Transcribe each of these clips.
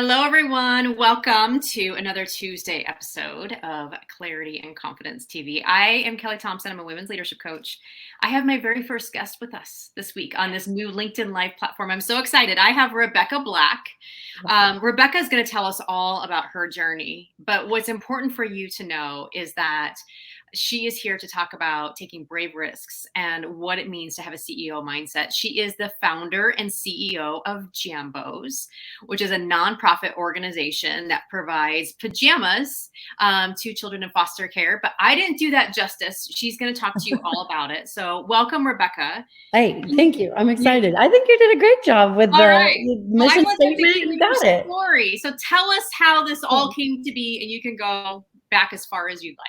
Hello, everyone. Welcome to another Tuesday episode of Clarity and Confidence TV. I am Kelli Thompson. I'm a women's leadership coach. I have my very first guest with us this week on this new LinkedIn Live platform. I'm so excited. I have Rebekah Black. Rebekah is going to tell us all about her journey. But what's important for you to know is that she is here to talk about taking brave risks and what it means to have a CEO mindset. She is the founder and CEO of Jambos, which is a nonprofit organization that provides pajamas to children in foster care. But I didn't do that justice. She's going to talk to you all about it. So welcome, Rebekah. Hey, thank you. I'm excited. I think you did a great job with the mission statement. You got it. Story. So tell us how this all came to be, and you can go back as far as you'd like.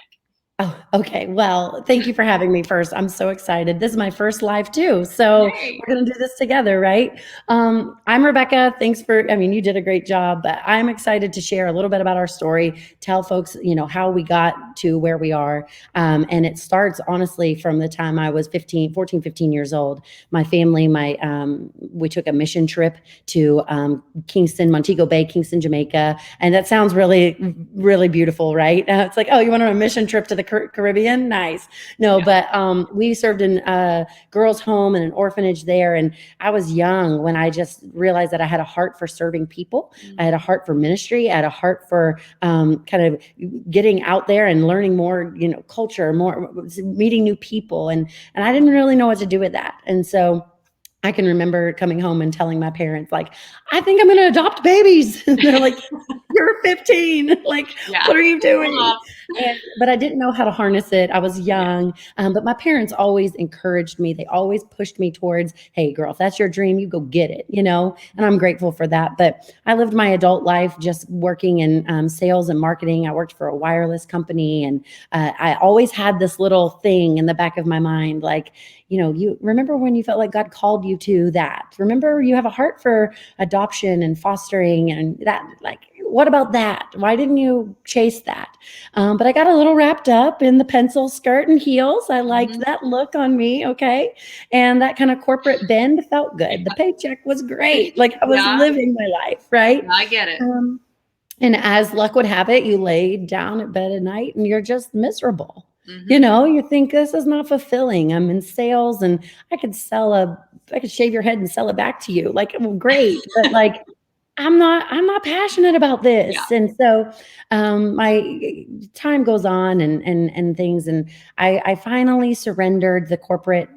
Oh, okay. Well, thank you for having me first. I'm so excited. This is my first live too. So We're going to do this together, right? I'm Rebekah. Thanks you did a great job, but I'm excited to share a little bit about our story, tell folks, how we got to where we are. And it starts honestly from the time I was 15 years old. My family, we took a mission trip to Kingston, Montego Bay, Kingston, Jamaica. And that sounds really, really beautiful, right? It's like, oh, you went on a mission trip to the Caribbean? Nice. No, yeah. But we served in a girls' home and an orphanage there. And I was young when I just realized that I had a heart for serving people. I had a heart for ministry. I had a heart for kind of getting out there and learning more, culture, more meeting new people. And I didn't really know what to do with that. And so I can remember coming home and telling my parents, like, I think I'm going to adopt babies. And they're like, you're 15. Like, what are you doing? But I didn't know how to harness it. I was young. But my parents always encouraged me. They always pushed me towards, hey, girl, if that's your dream, you go get it, and I'm grateful for that. But I lived my adult life just working in sales and marketing. I worked for a wireless company. And I always had this little thing in the back of my mind, like, you remember when you felt like God called you to that? Remember you have a heart for adoption and fostering and that, like, what about that? Why didn't you chase that? But I got a little wrapped up in the pencil skirt and heels. I liked that look on me. Okay. And that kind of corporate bend felt good. The paycheck was great. Like I was living my life. Right. I get it. And as luck would have it, you lay down at bed at night and you're just miserable. You think this is not fulfilling. I'm in sales and I could shave your head and sell it back to you. Like, well, great. But like, I'm not passionate about this. Yeah. And so my time goes on and things. And I finally surrendered the corporate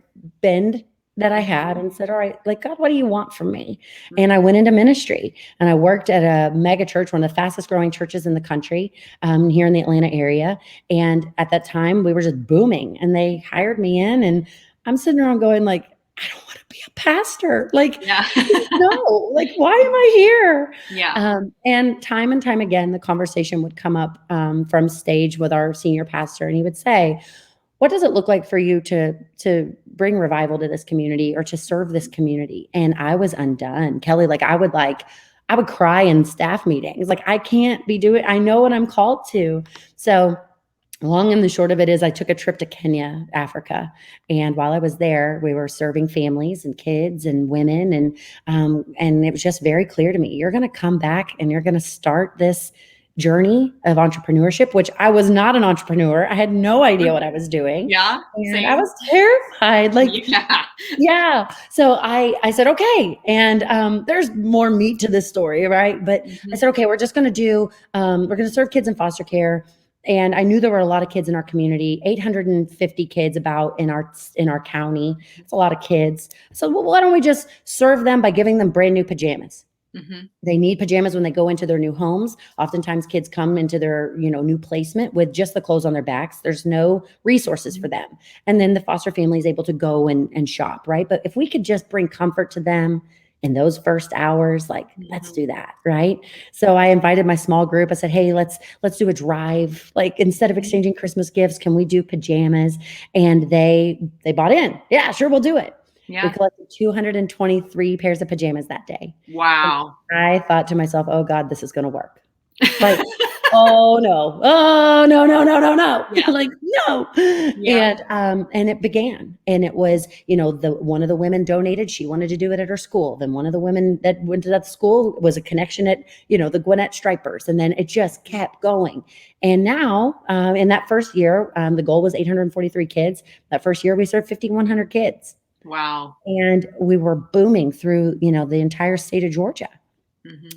bend that I had and said, all right, like, God, what do you want from me? And I went into ministry and I worked at a mega church, one of the fastest growing churches in the country, here in the Atlanta area. And at that time we were just booming and they hired me in and I'm sitting around going like, I don't want to be a pastor. Like, no, like, why am I here? Yeah. And time again, the conversation would come up from stage with our senior pastor and he would say, what does it look like for you to bring revival to this community or to serve this community? And I was undone, Kelli. I would cry in staff meetings. Like, I can't be doing, I know what I'm called to. So long and the short of it is I took a trip to Kenya, Africa. And while I was there, we were serving families and kids and women. And it was just very clear to me, you're going to come back and you're going to start this journey of entrepreneurship, which I was not an entrepreneur. I had no idea what I was doing. Yeah. And I was terrified. Like, yeah. So I said, okay. And there's more meat to this story, right? But I said, okay, we're just going to we're going to serve kids in foster care. And I knew there were a lot of kids in our community, 850 kids about in our county. It's a lot of kids. So why don't we just serve them by giving them brand new pajamas? They need pajamas when they go into their new homes. Oftentimes kids come into their, new placement with just the clothes on their backs. There's no resources for them. And then the foster family is able to go and shop, right? But if we could just bring comfort to them in those first hours, like, let's do that, right? So I invited my small group. I said, hey, let's do a drive. Like, instead of exchanging Christmas gifts, can we do pajamas? And they bought in. Yeah, sure, we'll do it. Yeah. We collected 223 pairs of pajamas that day. Wow. And I thought to myself, oh God, this is going to work. Like, Oh no. Oh no, no, no, no, no. Yeah. Like, no. Yeah. And it began. And it was, the one of the women donated, she wanted to do it at her school. Then one of the women that went to that school was a connection at, the Gwinnett Stripers. And then it just kept going. And now, in that first year, the goal was 843 kids. That first year we served 5,100 kids. Wow. And we were booming through, the entire state of Georgia.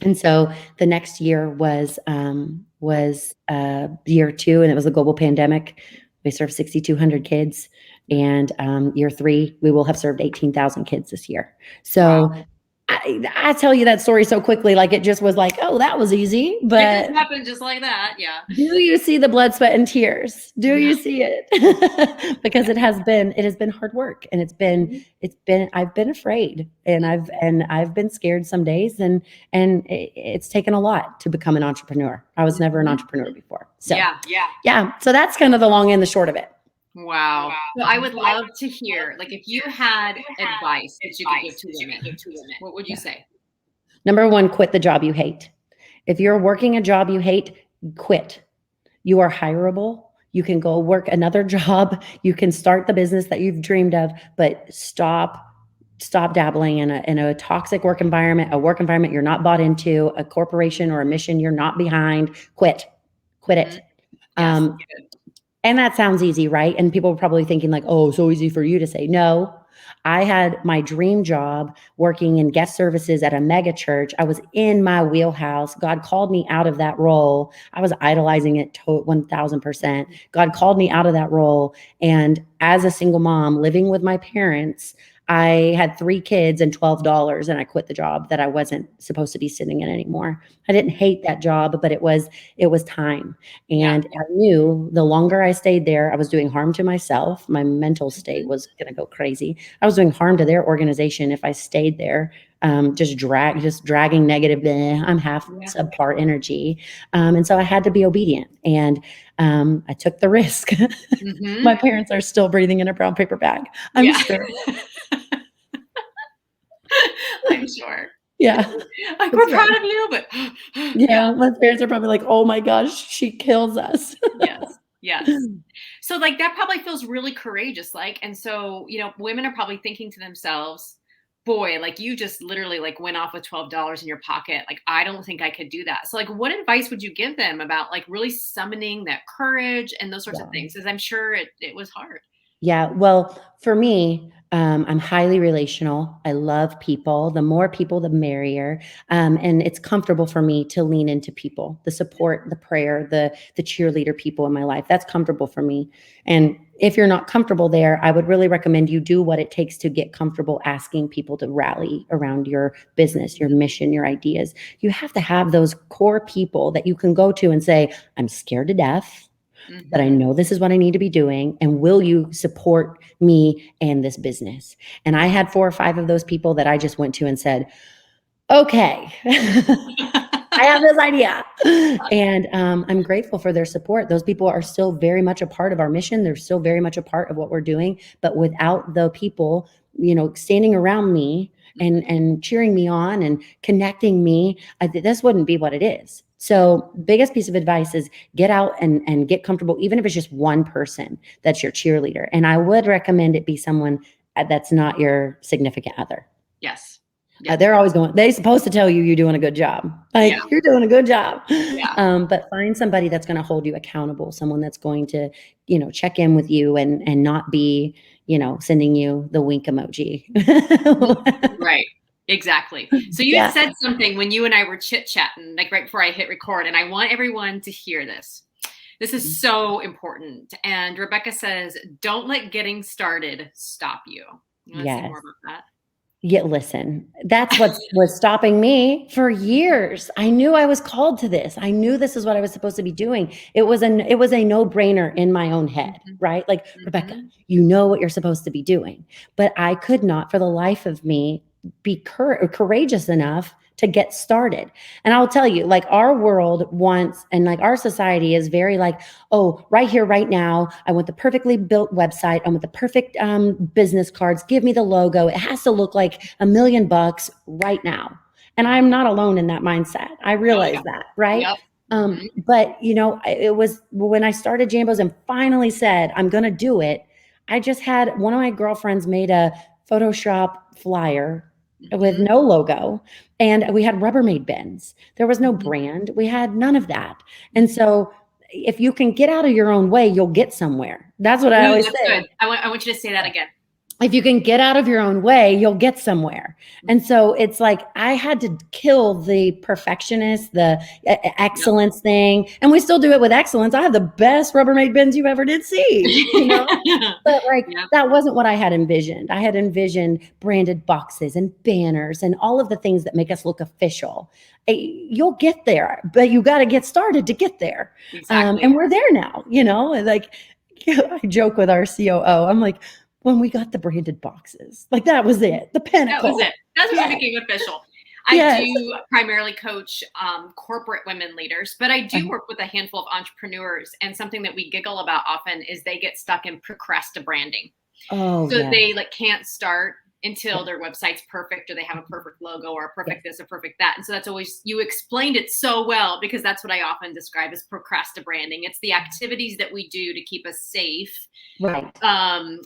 And so the next year was year 2, and it was a global pandemic. We served 6,200 kids, and year 3 we will have served 18,000 kids this year. So wow. I tell you that story so quickly, like it just was like, oh, that was easy. But it just happened just like that. Yeah. Do you see the blood, sweat, and tears? Do you see it? Because it has been hard work, and I've been afraid, and I've been scared some days, and it's taken a lot to become an entrepreneur. I was never an entrepreneur before. So yeah. So that's kind of the long and the short of it. Wow. So I would love to hear, like, if you had advice that you could give to women, what would you say? Number 1, quit the job you hate. If you're working a job you hate, quit. You are hireable. You can go work another job. You can start the business that you've dreamed of, but stop dabbling in a toxic work environment, a work environment you're not bought into, a corporation or a mission you're not behind. Quit it. Yes. And that sounds easy, right? And people are probably thinking like, oh, so easy for you to say. No, I had my dream job working in guest services at a mega church. I was in my wheelhouse. God called me out of that role. I was idolizing it 1,000%. God called me out of that role. And as a single mom living with my parents, I had 3 kids and $12, and I quit the job that I wasn't supposed to be sitting in anymore. I didn't hate that job, but it was time. And I knew the longer I stayed there, I was doing harm to myself. My mental state was going to go crazy. I was doing harm to their organization if I stayed there, just dragging negative. I'm half subpar energy. And so I had to be obedient, and I took the risk. My parents are still breathing in a brown paper bag. I'm sure. I'm sure. Yeah. Like, we're proud of you, but yeah, my parents are probably like, oh my gosh, she kills us. Yes. So like that probably feels really courageous. Like, and so, women are probably thinking to themselves, boy, like you just literally like went off with $12 in your pocket. Like, I don't think I could do that. So like, what advice would you give them about like really summoning that courage and those sorts of things? Because I'm sure it was hard. Yeah. Well, for me, I'm highly relational. I love people. The more people, the merrier. And it's comfortable for me to lean into people, the support, the prayer, the cheerleader people in my life. That's comfortable for me. And if you're not comfortable there, I would really recommend you do what it takes to get comfortable asking people to rally around your business, your mission, your ideas. You have to have those core people that you can go to and say, I'm scared to death, but I know this is what I need to be doing. And will you support me and this business? And I had 4 or 5 of those people that I just went to and said, okay, I have this idea. And I'm grateful for their support. Those people are still very much a part of our mission. They're still very much a part of what we're doing. But without the people, standing around me and cheering me on and connecting me, this wouldn't be what it is. So biggest piece of advice is get out and get comfortable, even if it's just one person that's your cheerleader. And I would recommend it be someone that's not your significant other. Yes. They're always they're supposed to tell you you're doing a good job. You're doing a good job. But find somebody that's going to hold you accountable, someone that's going to, check in with you and not be, sending you the wink emoji. Right. Exactly. So you had said something when you and I were chit-chatting, like right before I hit record, and I want everyone to hear this. This is so important. And Rebekah says, don't let getting started stop you. You want to say more about that? Yeah, listen, that's what was stopping me for years. I knew I was called to this. I knew this is what I was supposed to be doing. It was a no-brainer in my own head, right? Like, Rebekah, you know what you're supposed to be doing. But I could not, for the life of me, be courageous enough to get started. And I'll tell you, like our world wants, and like our society is very like, oh, right here, right now, I want the perfectly built website. I want the perfect business cards. Give me the logo. It has to look like $1 million right now. And I'm not alone in that mindset. I realize that, right? Yep. But it was when I started Jambos and finally said, I'm going to do it. I just had one of my girlfriends made a Photoshop flyer with no logo, and we had Rubbermaid bins. There was no brand. We had none of that. And so if you can get out of your own way, you'll get somewhere. That's what I always say. Good. I want you to say that again. If you can get out of your own way, you'll get somewhere. And so it's like I had to kill the perfectionist, the excellence thing. And we still do it with excellence. I have the best Rubbermaid bins you ever did see, But that wasn't what I had envisioned. I had envisioned branded boxes and banners and all of the things that make us look official. You'll get there, but you got to get started to get there. Exactly. And we're there now, like I joke with our COO. I'm like, when we got the branded boxes, that was it, the pinnacle. That was it. That's when it became official. I do primarily coach corporate women leaders, but I do work with a handful of entrepreneurs. And something that we giggle about often is they get stuck in procrastinating. So they can't start until their website's perfect, or they have a perfect logo, or a perfect this, or perfect that. And so that's always, you explained it so well, because that's what I often describe as procrastinating. It's the activities that we do to keep us safe, right? And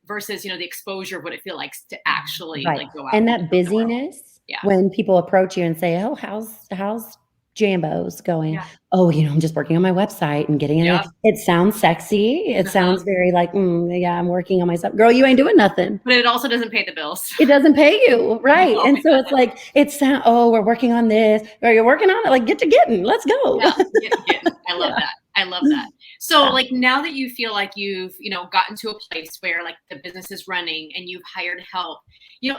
versus, the exposure of what it feels like to actually go out. And that busyness, when people approach you and say, oh, how's Jambos going? Oh, I'm just working on my website and getting it. It sounds sexy. It sounds very I'm working on myself. Girl, you ain't doing nothing. But it also doesn't pay the bills. It doesn't pay you, right? No. And so it's we're working on this, or you're working on it. Get to getting. Let's go. Yeah, getting. I love that. I love that. So now that you feel like you've, gotten to a place where the business is running and you've hired help,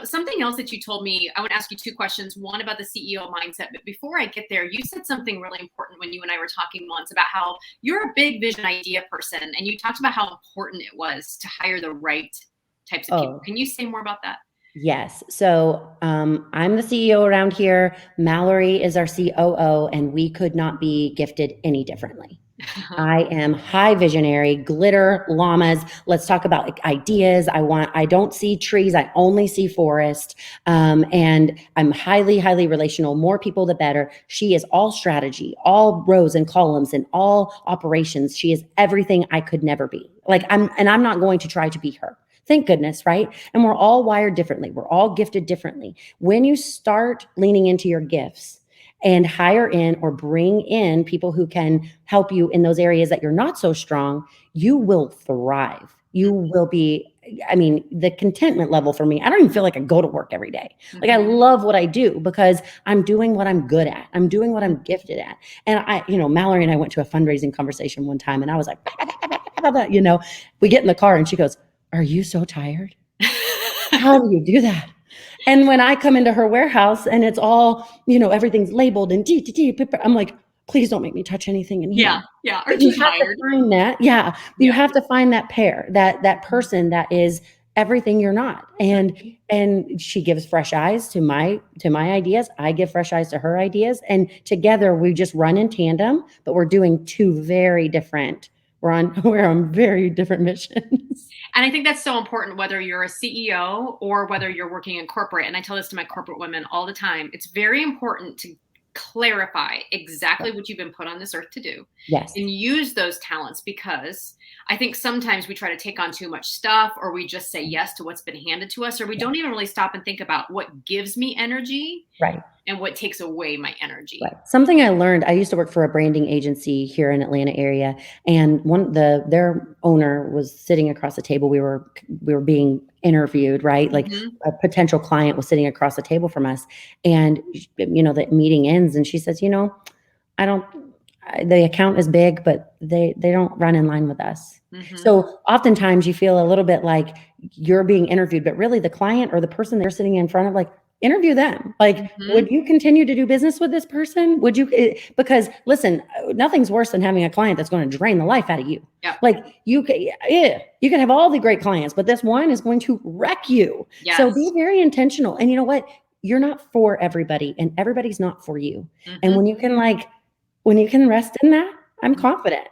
something else that you told me, I want to ask you two questions. One about the CEO mindset, but before I get there, you said something really important when you and I were talking once about how you're a big vision idea person. And you talked about how important it was to hire the right types of people. Can you say more about that? Yes. So I'm the CEO around here. Mallory is our COO, and we could not be gifted any differently. I am high visionary, glitter, llamas. Let's talk about ideas. I don't see trees. I only see forest. And I'm highly, highly relational. More people, the better. She is all strategy, all rows and columns, and all operations. She is everything I could never be. I'm not going to try to be her. Thank goodness, right? And we're all wired differently. We're all gifted differently. When you start leaning into your gifts and hire in or bring in people who can help you in those areas that you're not so strong, you will thrive. You will be, the contentment level for me, I don't even feel like I go to work every day. I love what I do because I'm doing what I'm good at. I'm doing what I'm gifted at. And Mallory and I went to a fundraising conversation one time, and I was like, we get in the car and she goes, are you so tired? How do you do that? And when I come into her warehouse and it's all, everything's labeled and I'm like, please don't make me touch anything in here. Yeah. Aren't you tired? Find that. Yeah. You have to find that pair, that person that is everything you're not. And she gives fresh eyes to my ideas. I give fresh eyes to her ideas. And together we just run in tandem, but we're doing two very different. We're on very different missions. And I think that's so important, whether you're a CEO or whether you're working in corporate. And I tell this to my corporate women all the time. It's very important to clarify exactly what you've been put on this earth to do. Yes. And use those talents, because I think sometimes we try to take on too much stuff, or we just say yes to what's been handed to us, or we don't even really stop and think about what gives me energy. Right. And what takes away my energy. Right. Something I learned, I used to work for a branding agency here in Atlanta area, and their owner was sitting across the table. We were being interviewed, right? A potential client was sitting across the table from us, and the meeting ends, and she says, the account is big, but they don't run in line with us. So oftentimes you feel a little bit like you're being interviewed, but really the client or the person they're sitting in front of, interview them. Would you continue to do business with this person? Would you? Because listen, nothing's worse than having a client that's going to drain the life out of you. Yeah. You can have all the great clients, but this one is going to wreck you. Yes. So be very intentional. And you know what? You're not for everybody, and everybody's not for you. And when you can rest in that, I'm confident.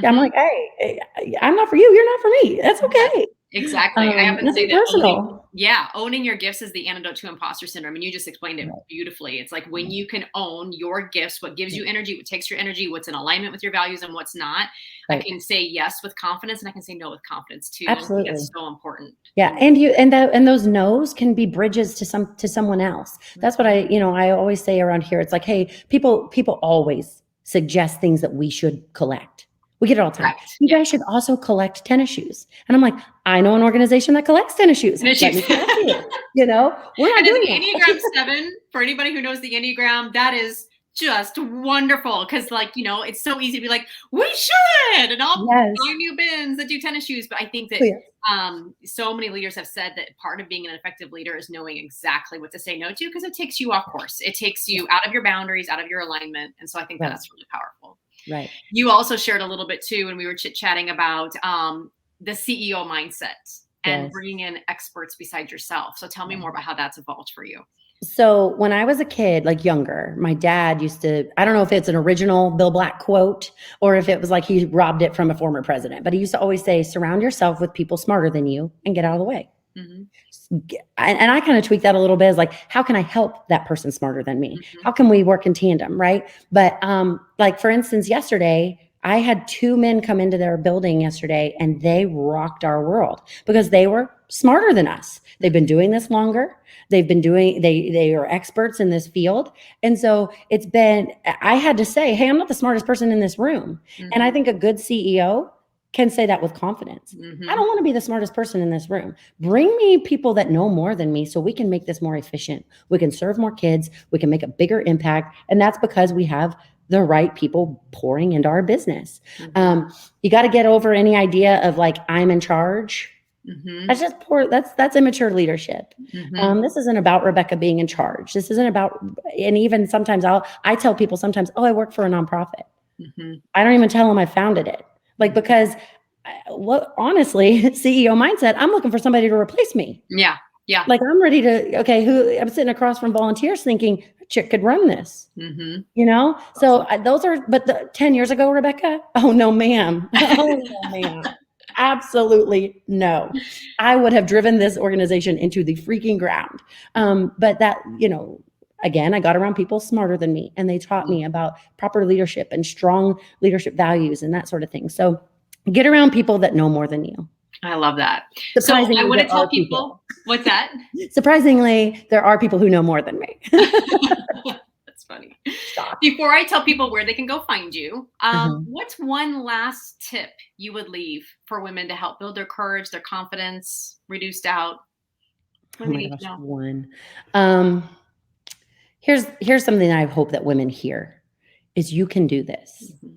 I'm like, hey, I'm not for you. You're not for me. That's okay. Exactly. I often say Nothing that personal. owning your gifts is the antidote to imposter syndrome. And you just explained it Right. beautifully. It's like when you can own your gifts, what gives you energy, what takes your energy, what's in alignment with your values and what's not. I Right. can say yes with confidence and I can say no with confidence too. And I think Absolutely. that's so important. Yeah, and those no's can be bridges to someone else. That's what I always say around here. It's like, hey, people always suggest things that we should collect. We get it all the time. Correct. You Yeah. guys should also collect tennis shoes. And I'm like, I know an organization that collects tennis shoes. And Let me collect you. We're not and doing the that. Enneagram 7, for anybody who knows the Enneagram, that is just wonderful because, it's so easy to be like, we should, and I'll Yes. buy new bins that do tennis shoes. But I think that Oh, yes. so many leaders have said that part of being an effective leader is knowing exactly what to say no to because it takes you off course. It takes you out of your boundaries, out of your alignment. And so I think Right. that's really powerful. Right. You also shared a little bit too when we were chit-chatting about the CEO mindset and Yes. bringing in experts besides yourself. So tell me more about how that's evolved for you. So when I was a kid, like younger, my dad used to, I don't know if it's an original Bill Black quote or if it was like he robbed it from a former president, but he used to always say, surround yourself with people smarter than you and get out of the way. Mm-hmm. And I kind of tweak that a little bit as like, how can I help that person smarter than me? Mm-hmm. How can we work in tandem? Right. But like for instance, yesterday, I had 2 men come into their building yesterday and they rocked our world because they were smarter than us. They've been doing this longer. They are experts in this field. And so I had to say, hey, I'm not the smartest person in this room. Mm-hmm. And I think a good CEO can say that with confidence. Mm-hmm. I don't want to be the smartest person in this room. Bring me people that know more than me so we can make this more efficient. We can serve more kids. We can make a bigger impact. And that's because we have the right people pouring into our business. Mm-hmm. You got to get over any idea of like, I'm in charge. Mm-hmm. That's just poor. That's immature leadership. Mm-hmm. This isn't about Rebekah being in charge. This isn't about, and even sometimes I tell people sometimes, oh, I work for a nonprofit. Mm-hmm. I don't even tell them I founded it. Like, because honestly, CEO mindset, I'm looking for somebody to replace me. Yeah. Yeah. Like I'm ready to, I'm sitting across from volunteers thinking, chick could run this, Mm-hmm. So but 10 years ago, Rebekah, oh no, ma'am. Oh no, ma'am. Absolutely no. I would have driven this organization into the freaking ground. But that, again, I got around people smarter than me and they taught me about proper leadership and strong leadership values and that sort of thing. So get around people that know more than you. I love that. Surprisingly, so I want to tell people what's that? Surprisingly, there are people who know more than me. That's funny. Before I tell people where they can go find you, what's one last tip you would leave for women to help build their courage, their confidence, reduce doubt? Oh my gosh, one. Here's something I hope that women hear is you can do this. Mm-hmm.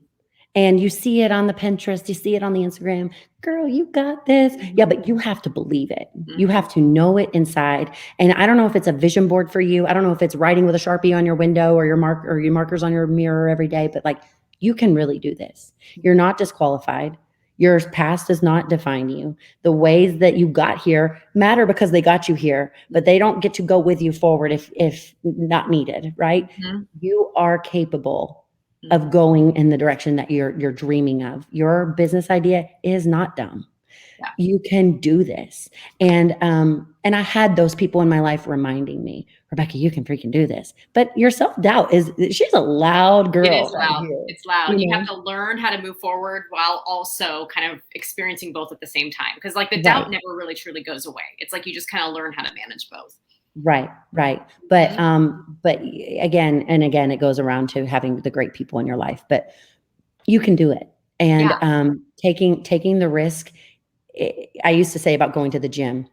And you see it on the Pinterest, you see it on the Instagram. Girl, you got this. Mm-hmm. Yeah, but you have to believe it. Mm-hmm. You have to know it inside. And I don't know if it's a vision board for you. I don't know if it's writing with a Sharpie on your window or your markers on your mirror every day, but like you can really do this. You're not disqualified. Your past does not define you. The ways that you got here matter because they got you here, but they don't get to go with you forward if not needed, right? Mm-hmm. You are capable of going in the direction that you're dreaming of. Your business idea is not dumb. Yeah. You can do this. And I had those people in my life reminding me, Rebekah, you can freaking do this. But your self-doubt she's a loud girl. It is loud. It's loud. You have to learn how to move forward while also kind of experiencing both at the same time. Because like the doubt never really truly goes away. It's like you just kind of learn how to manage both. Right. But again, it goes around to having the great people in your life, but you can do it. And taking the risk. I used to say about going to the gym,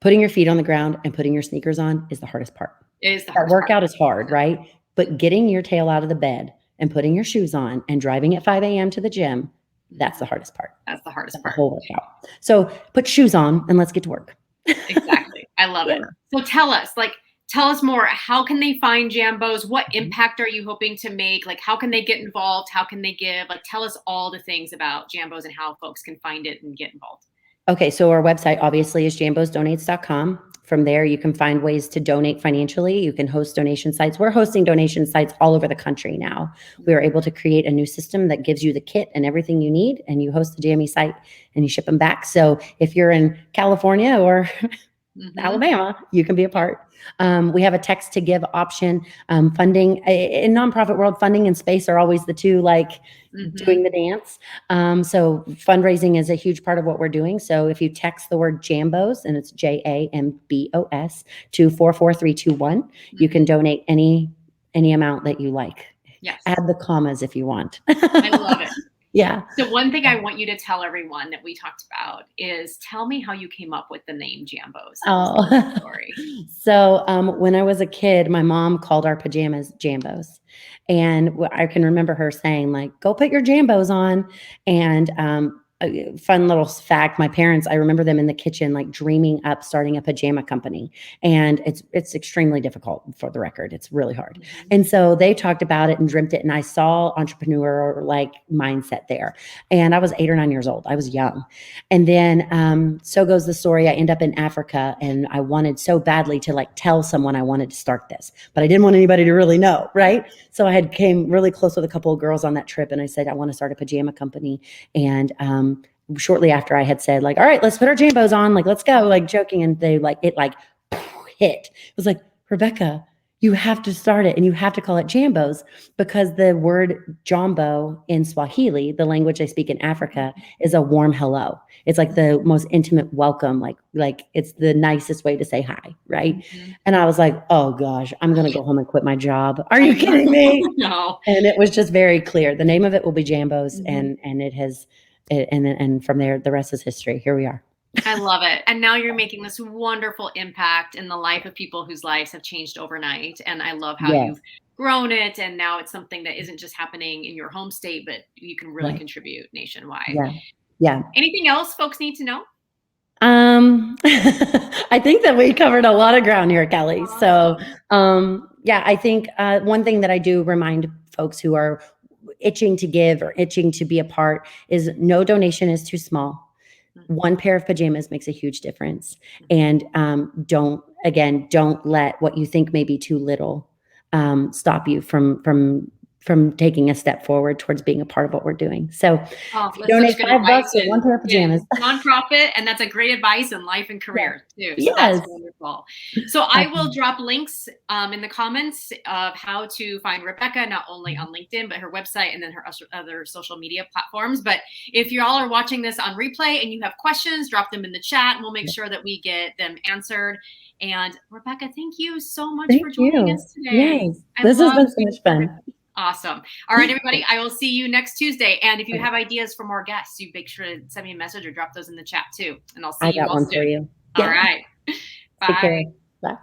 putting your feet on the ground and putting your sneakers on is the hardest part. It is the hardest part. Workout is hard, right? But getting your tail out of the bed and putting your shoes on and driving at 5 a.m. to the gym, that's the hardest part. That's the hardest part. The whole workout. So put shoes on and let's get to work. Exactly. I love it. So tell us more. How can they find Jambos? What impact are you hoping to make? Like, how can they get involved? How can they give? Like, tell us all the things about Jambos and how folks can find it and get involved. Okay. So our website obviously is jambosdonates.com. from there, you can find ways to donate financially. You can host donation sites. We're hosting donation sites all over the country now. We are able to create a new system that gives you the kit and everything you need, and you host the Jammy site and you ship them back. So if you're in California or Alabama, you can be a part. We have a text to give option. Funding in nonprofit world, funding and space are always the two, like doing the dance. So fundraising is a huge part of what we're doing. So if you text the word Jambos, and it's JAMBOS to 44321, you can donate any amount that you like. Yes. Add the commas if you want. I love it. Yeah. So one thing I want you to tell everyone that we talked about is tell me how you came up with the name Jambos. Oh, story. So when I was a kid, my mom called our pajamas Jambos. And I can remember her saying, like, go put your Jambos on. And a fun little fact, my parents, I remember them in the kitchen, like dreaming up starting a pajama company. And it's extremely difficult, for the record. It's really hard. And so they talked about it and dreamt it. And I saw entrepreneur like mindset there. And I was 8 or 9 years old. I was young. And then so goes the story. I end up in Africa, and I wanted so badly to like tell someone I wanted to start this, but I didn't want anybody to really know. Right. So I had came really close with a couple of girls on that trip, and I said, I want to start a pajama company. And shortly after, I had said, like, all right, let's put our Jambos on, like, let's go, like joking. And they like, it like hit. It was like, Rebekah, you have to start it, and you have to call it Jambos, because the word Jambo in Swahili, the language they speak in Africa, is a warm hello. It's like the most intimate welcome, like it's the nicest way to say hi, right? And I was like, oh gosh, I'm gonna go home and quit my job. Are you kidding me? No. And it was just very clear. The name of it will be Jambos, and it has, and from there, the rest is history. Here we are. I love it. And now you're making this wonderful impact in the life of people whose lives have changed overnight. And I love how you've grown it. And now it's something that isn't just happening in your home state, but you can really contribute nationwide. Yeah. Anything else folks need to know? I think that we covered a lot of ground here, Kelly. So, yeah, I think one thing that I do remind folks who are itching to give or itching to be a part is no donation is too small. One pair of pajamas makes a huge difference. And don't let what you think may be too little stop you from taking a step forward towards being a part of what we're doing. So donate $5 or one pair of pajamas. Nonprofit, and that's a great advice in life and career too. So that's wonderful. So I will drop links in the comments of how to find Rebekah, not only on LinkedIn, but her website and then her other social media platforms. But if you all are watching this on replay and you have questions, drop them in the chat and we'll make sure that we get them answered. And Rebekah, thank you so much for joining us today. Yes, this has been so much fun. Awesome. All right, everybody, I will see you next Tuesday. And if you have ideas for more guests, you make sure to send me a message or drop those in the chat too. And I'll see you all soon. I got one for you. All right. Bye. Take care. Bye.